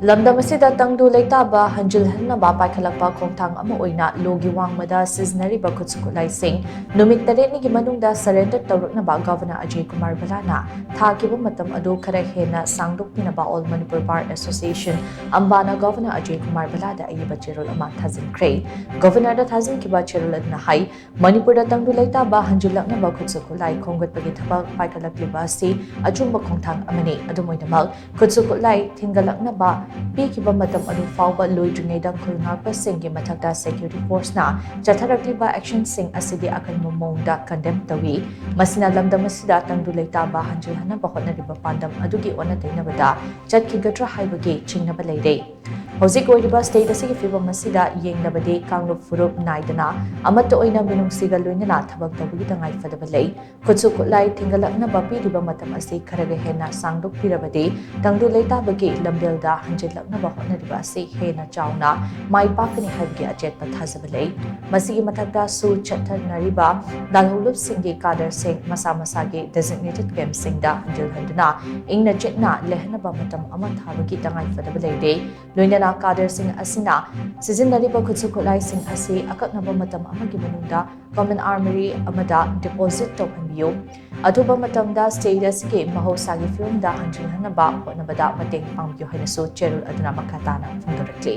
Lamdam asida tangdu leitaba hanjilhannaba paikhatlakpa khongthang ama oina logi wangmada shijinnariba khutsu Khutlai sing Numit taretnigi manungda surrender Touraknaba Governor AK Bhalla na thakhiba Matam adu khara henna Sangdokpinaba All Manipur Bar Association Amba na Governor AK Bhalla da ayeeba cherol ama thajinkhre Governor da thajinkhre cherol adna hai Manipur da tangdu leitaba hanjilhannaba khutsu Khutlai khongthang thabak paikhatlakpa si achumba khongthang amani adumoinamal khutsu Khutlai thingalaknaba Pikiba Matam adu fauba loidringaida khulnarpasinggi mathakta security force na chatharakliba action sing asidi akanma mongda condemn tawi masina lamdam asida tangdu leitaba hanjilhannaba hotnariba pandam adugi ona tainabada chatkhigatra haibagi chingnaba leire Hojik oiriba state asigi fibam asida yenglabadi kanglup furup naidana amatta oina minungsiga loinana thabak tawigi tangai fadaba lei khutsu Khutlai thingalaknaba piriba matam asi kharaga henna sangdokpirabadi tangdu leitabagi lambelda hanjilhannaba hotnariba asi henna chauna mai pakani haibagi achetpa thajaba lei masigi mathakta su shijinnariba dalhulup singgi kadar sing masa masagi designated camp singda hanjilhanduna ingna chetna lehanaba matam ama thabagi tangai fadaba leide loinana kadar sing asina shijinnariba khutsu Khutlai sing asi akaknaba matam amagi manungda common armory amada deposit tawhanbiyo atuba matamda state asigi mahosagi filmda hanjilhannaba hotnabada mateng pangbiyo hainasu cherol aduna makatana phongdorakli